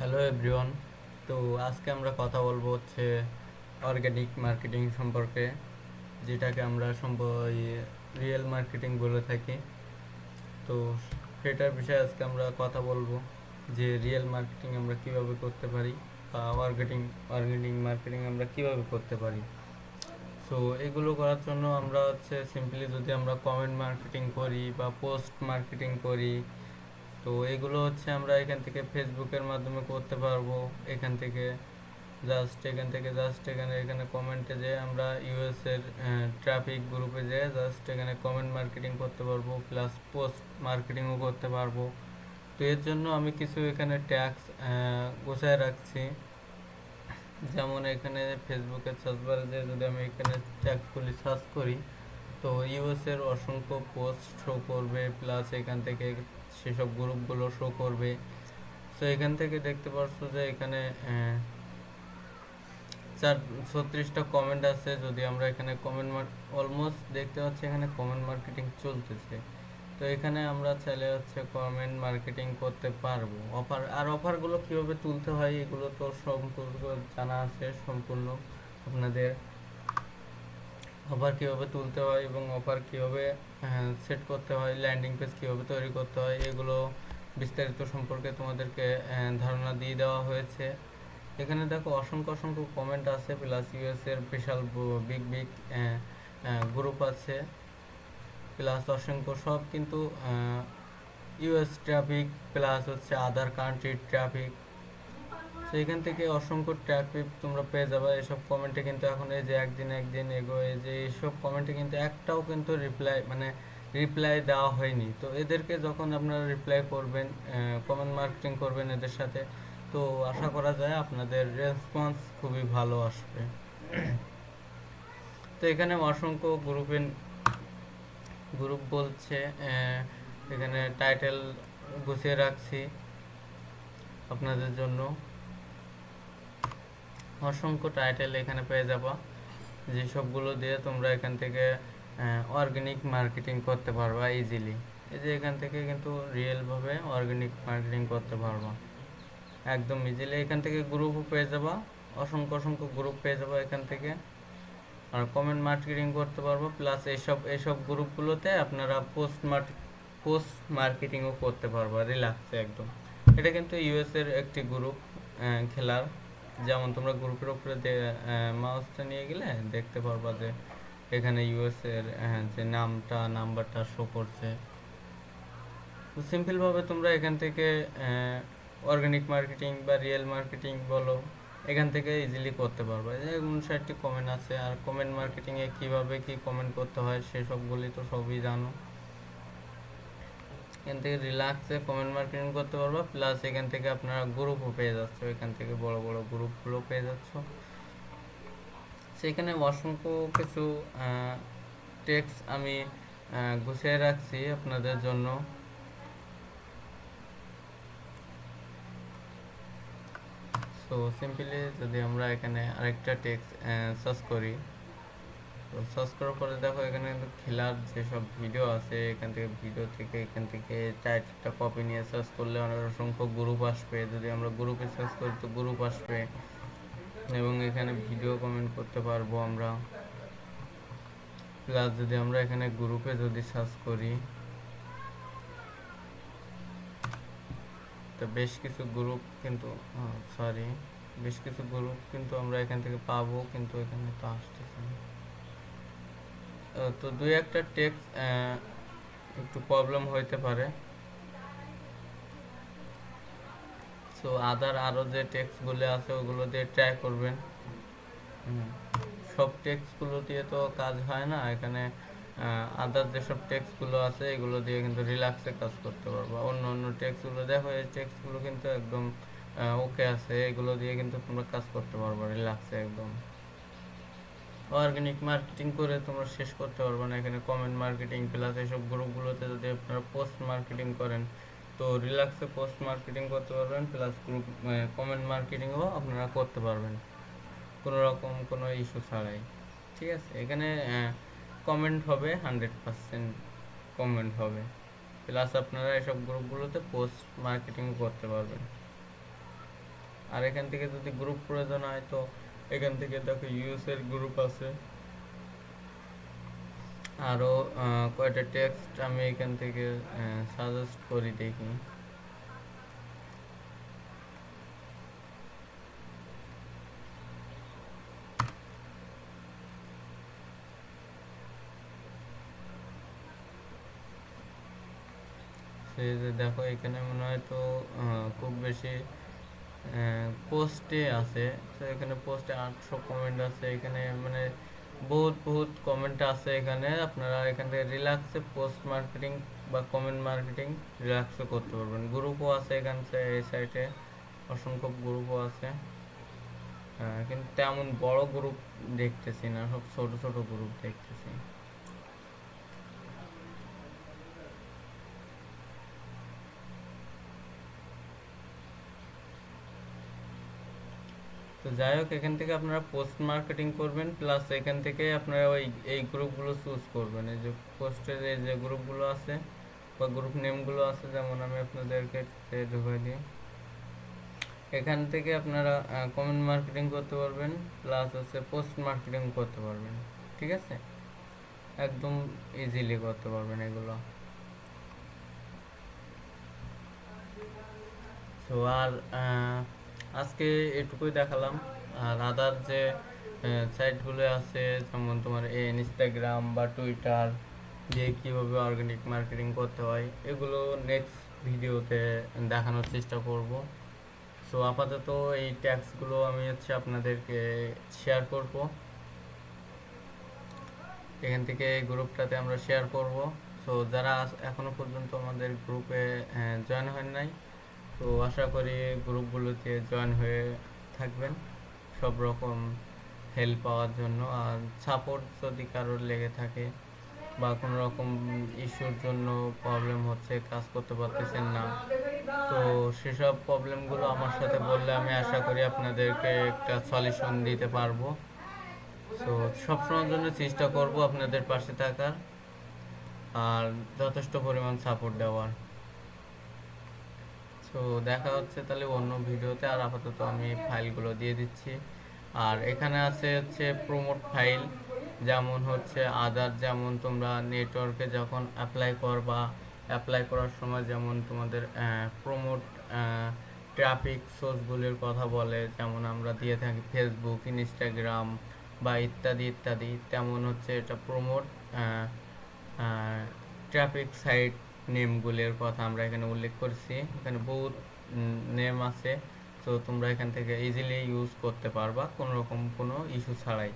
Hello everyone. তো আজকে আমরা কথা বলবো হচ্ছে অর্গানিক মার্কেটিং সম্পর্কে, যেটাকে আমরা রিয়েল মার্কেটিং বলে থাকি। তো সেটার বিষয়ে আজকে আমরা কথা বলবো যে রিয়েল মার্কেটিং আমরা কিভাবে করতে পারি বা অর্গানিক মার্কেটিং আমরা কিভাবে করতে পারি। সো এগুলো করার জন্য আমরা হচ্ছে সিম্পলি যদি আমরা কমেন্ট মার্কেটিং করি বা পোস্ট মার্কেটিং করি, তো এগুলো হচ্ছে আমরা এখান থেকে ফেসবুকের মাধ্যমে করতে পারবো। এখান থেকে জাস্ট এখানে এখানে কমেন্টে যে আমরা ইউএস এর ট্রাফিক গ্রুপে যে জাস্ট এখানে কমেন্ট মার্কেটিং করতে পারবো, প্লাস পোস্ট মার্কেটিংও করতে পারবো। তো এর জন্য আমি কিছু এখানে ট্যাক্স গোছায় রাখছি। যেমন এখানে ফেসবুকের সার্চ বারে যে যদি আমি এখানে ট্যাক্সগুলি সার্চ করি, তো ইউএস এর অসংখ্য পোস্ট শো করবে, প্লাস এখান থেকে সেসব গ্রুপগুলো শো করবে। তো এখান থেকে দেখতে পারছো যে এখানে 36টা কমেন্ট আছে। যদি আমরা এখানে অলমোস্ট দেখতে পাচ্ছি এখানে কমেন্ট মার্কেটিং চলতেছে। তো এখানে আমরা চাইলে হচ্ছে কমেন্ট মার্কেটিং করতে পারবো। অফারগুলো কিভাবে তুলতে হয় এগুলো তো সম্পূর্ণ জানা আছে সম্পূর্ণ আপনাদের। অফার কীভাবে তুলতে হয় এবং অফার কীভাবে সেট করতে হয়, ল্যান্ডিং পেজ কীভাবে তৈরি করতে হয়, এগুলো বিস্তারিত সম্পর্কে তোমাদেরকে ধারণা দিয়ে দেওয়া হয়েছে। এখানে দেখো অসংখ্য অসংখ্য কমেন্ট আছে, প্লাস ইউএস এর বিশাল বিগ বিগ গ্রুপ আছে, প্লাস অসংখ্য সব কিন্তু ইউএস ট্রাফিক, প্লাস হচ্ছে আদার কান্ট্রির ট্রাফিক। তো এখান থেকে অসংখ্য ট্রাফিক তোমরা পেয়ে যাবে এসব কমেন্টে। কিন্তু এখন এই যে একদিন একদিন এগোয় যে এইসব কমেন্টে কিন্তু একটাও কিন্তু রিপ্লাই দেওয়া হয়নি। তো এদেরকে যখন আপনারা রিপ্লাই করবেন, কমেন্ট মার্কেটিং করবেন এদের সাথে, তো আশা করা যায় আপনাদের রেসপন্স খুবই ভালো আসবে। তো এখানে অসংখ্য গ্রুপ বলছে, এখানে টাইটেল গুছিয়ে রাখছি আপনাদের জন্য। অসংখ্য টাইটেল এখানে পেয়ে যাবা, যেসবগুলো দিয়ে তোমরা এখান থেকে অর্গানিক মার্কেটিং করতে পারবা ইজিলি। এই যে এখান থেকে কিন্তু রিয়েলভাবে অর্গানিক মার্কেটিং করতে পারবা একদম ইজিলি। এখান থেকে গ্রুপও পেয়ে যাবা, অসংখ্য অসংখ্য গ্রুপ পেয়ে যাবা এখান থেকে। আর কমেন্ট মার্কেটিং করতে পারবো, প্লাস এইসব গ্রুপগুলোতে আপনারা পোস্ট মার্কেটিংও করতে পারবো রিল্যাক্সে একদম। এটা কিন্তু ইউএস এর একটি গ্রুপ খেলার। যেমন তোমরা গ্রুপের উপরে মাউসটা নিয়ে গেলে দেখতে পারবা যে এখানে ইউএস এর যে নাম্বারটা শো করছে। তো সিম্পলভাবে তোমরা এখান থেকে অর্গানিক মার্কেটিং বা রিয়েল মার্কেটিং বলো, এখান থেকে ইজিলি করতে পারবে। 59টি কমেন্ট আছে। আর কমেন্ট মার্কেটিংয়ে কীভাবে কী কমেন্ট করতে হয় সেসবগুলি তো সবই জানো। এখান থেকে রিল্যাক্সে কমেন্ট মার্কেটিং করতে পারবো, প্লাস এখান থেকে আপনারা গ্রুপও পেয়ে যাচ্ছ, এখান থেকে বড় বড় গ্রুপগুলো পেয়ে যাচ্ছ। সেখানে অসংখ্য কিছু টেক্সট আমি গুছিয়ে রাখছি আপনাদের জন্য। তো সিম্পলি যদি আমরা এখানে আরেকটা টেক্সট সার্চ করি, তো সার্চ করার পরে দেখো এখানে কিন্তু খেলার যেসব ভিডিও আছে, এখান থেকে টাইটেলটা কপি নিয়ে সার্চ করলে অনেক অসংখ্য গ্রুপ আসবে। যদি আমরা গ্রুপে সার্চ করি তো গ্রুপ আসবে, এবং এখানে ভিডিও কমেন্ট করতে পারবো আমরা। প্লাস যদি আমরা এখানে গ্রুপে যদি সার্চ করি, তো বেশ কিছু গ্রুপ কিন্তু আমরা এখান থেকে পাবো, কিন্তু এখানে তো আসতেছে না। তো দুই একটা টেক্সট একটু প্রবলেম হইতে পারে। সো আরও যে টেক্সটগুলো আছে ওগুলো দিয়ে ট্রাই করবেন। সব টেক্সটগুলো দিয়ে তো কাজ হয় না। এখানে আদার যেসব টেক্সটগুলো আছে এগুলো দিয়ে কিন্তু রিল্যাক্সে কাজ করতে পারবো। অন্য অন্য টেক্সটগুলো দেখো, এই টেক্সটগুলো কিন্তু একদম ওকে আছে, এগুলো দিয়ে কিন্তু তোমরা কাজ করতে পারবো রিল্যাক্সে একদম। অর্গানিক মার্কেটিং করে তোমরা শেষ করতে পারবে না। এখানে কমেন্ট মার্কেটিং প্লাস এইসব গ্রুপগুলোতে যদি আপনারা পোস্ট মার্কেটিং করেন, তো রিল্যাক্সে পোস্ট মার্কেটিং করতে পারবেন, প্লাস কমেন্ট মার্কেটিংও আপনারা করতে পারবেন কোনো রকম কোনো ইস্যু ছাড়াই। ঠিক আছে, এখানে কমেন্ট হবে 100% কমেন্ট হবে, প্লাস আপনারা এসব গ্রুপগুলোতে পোস্ট মার্কেটিং করতে পারবেন। আর এখান থেকে যদি গ্রুপ প্রয়োজন হয় তো এখান থেকে দেখো ইউএস এর গ্রুপ আছে। আরও কয়টা টেক্সট আমি এখান থেকে সাজেস্ট করি দেখি। সেই যে দেখো এখানে মনে হয় তো খুব বেশি পোস্টে আছে। তো এখানে পোস্টে 800 কমেন্ট আছে। এখানে মানে বহুত বহুত কমেন্ট আছে। এখানে আপনারা এখান থেকে রিল্যাক্সে পোস্ট মার্কেটিং বা কমেন্ট মার্কেটিং রিল্যাক্সে করতে পারবেন। গ্রুপও আছে এখানে, এই সাইটে অসংখ্য গ্রুপও আছে। কিন্তু তেমন বড় গ্রুপ দেখতেছি না, সব ছোট ছোট গ্রুপ দেখতেছি। তো যাই হোক, এখান থেকে আপনারা পোস্ট মার্কেটিং করবেন, প্লাস এখান থেকে আপনারা ওই এই গ্রুপগুলো চুজ করবেন। এই যে পোস্টের এই যে গ্রুপগুলো আছে বা গ্রুপ নেমগুলো আছে, যেমন আমি আপনাদেরকে ঢুকাই দিই। এখান থেকে আপনারা কমেন্ট মার্কেটিং করতে পারবেন, প্লাস হচ্ছে পোস্ট মার্কেটিং করতে পারবেন। ঠিক আছে, একদম ইজিলি করতে পারবেন এগুলো। তো আর আজকে এটুকুই দেখালাম। আর আদার যে সাইটগুলো আছে, যেমন তোমার ইনস্টাগ্রাম বা টুইটার দিয়ে কীভাবে অর্গানিক মার্কেটিং করতে হয়, এগুলো নেক্সট ভিডিওতে দেখানোর চেষ্টা করব। সো আপাতত এই ট্যাক্সগুলো আমি হচ্ছে আপনাদেরকে শেয়ার করব। এখান থেকে এই গ্রুপটাতে আমরা শেয়ার করব। সো যারা এখনো পর্যন্ত আমাদের গ্রুপে জয়েন হয় নাই, তো আশা করি গ্রুপগুলোতে জয়েন হয়ে থাকবেন সব রকম হেল্প পাওয়ার জন্য। আর সাপোর্ট যদি কারোর লেগে থাকে বা কোনো রকম ইস্যুর জন্য প্রবলেম হচ্ছে, কাজ করতে পারতেছেন না, তো সেসব প্রবলেমগুলো আমার সাথে বললে আমি আশা করি আপনাদেরকে একটা সলিউশন দিতে পারবো। তো সবসময়ের জন্য চেষ্টা করব আপনাদের পাশে থাকার আর যথেষ্ট পরিমাণ সাপোর্ট দেওয়ার। তো দেখা হচ্ছে তাহলে অন্য ভিডিওতে। আর আপাতত আমি ফাইলগুলো দিয়ে দিচ্ছি। আর এখানে আছে হচ্ছে প্রমোট ফাইল, যেমন হচ্ছে আদার, যেমন তোমরা নেটওয়ার্কে যখন অ্যাপ্লাই করবা, অ্যাপ্লাই করার সময় যেমন তোমাদের প্রমোট ট্রাফিক সোর্সগুলির কথা বলে, যেমন আমরা দিয়ে থাকি ফেসবুক, ইনস্টাগ্রাম বা ইত্যাদি ইত্যাদি, তেমন হচ্ছে এটা প্রমোট ট্রাফিক সাইট নেমগুলির কথা আমরা এখানে উল্লেখ করছি। এখানে বহুত নেম আছে, তো তোমরা এখান থেকে ইজিলি ইউজ করতে পারবা কোনো রকম কোনো ইস্যু ছাড়াই।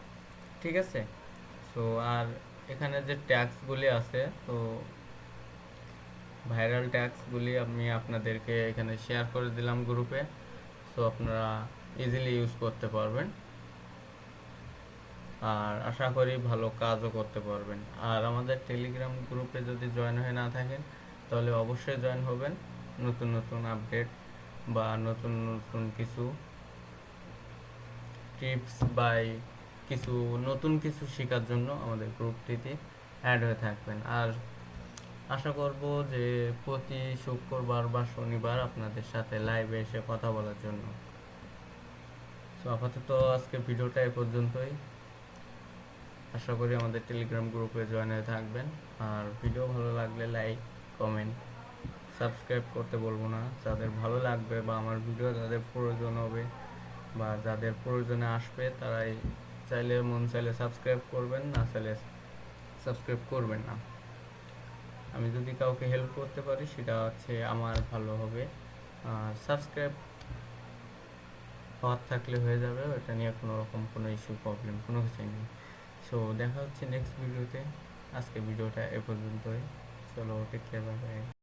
ঠিক আছে। সো আর এখানে যে ট্যাক্সগুলি আছে, তো ভাইরাল ট্যাক্সগুলি আমি আপনাদেরকে এখানে শেয়ার করে দিলাম গ্রুপে। সো আপনারা ইজিলি ইউজ করতে পারবেন আর আশা করি ভালো কাজও করতে পারবেন। আর আমাদের টেলিগ্রাম গ্রুপে যদি জয়েন হয়ে না থাকেন, তাহলে অবশ্যই জয়েন হবেন। নতুন নতুন আপডেট বা নতুন নতুন কিছু টিপস বা কিছু নতুন কিছু শেখার জন্য আমাদের গ্রুপটিতে অ্যাড হয়ে থাকবেন। আর আশা করব যে প্রতি শুক্রবার বা শনিবার আপনাদের সাথে লাইভে এসে কথা বলার জন্য। তো আপাতত আজকে ভিডিওটা এ পর্যন্তই। আশা করি আমাদের টেলিগ্রাম গ্রুপে জয়েন হয়ে থাকবেন। আর ভিডিও ভালো লাগলে লাইক, কমেন্ট, সাবস্ক্রাইব করতে বলবো না। যাদের ভালো লাগবে বা আমার ভিডিও যাদের প্রয়োজন হবে বা যাদের প্রয়োজনে আসবে, তারাই চাইলে মন চাইলে সাবস্ক্রাইব করবেন, না চাইলে সাবস্ক্রাইব করবেন না। আমি যদি কাউকে হেল্প করতে পারি সেটা হচ্ছে আমার ভালো হবে। সাবস্ক্রাইব হওয়ার থাকলে হয়ে যাবে, ওটা নিয়ে কোনো রকম কোনো ইস্যু প্রবলেম কোনো কিছুই নেই। সো দেখা হচ্ছে নেক্সট ভিডিওতে। আজকে ভিডিওটা এ পর্যন্তই। চলো, টেক কেয়ার, বাই বাই।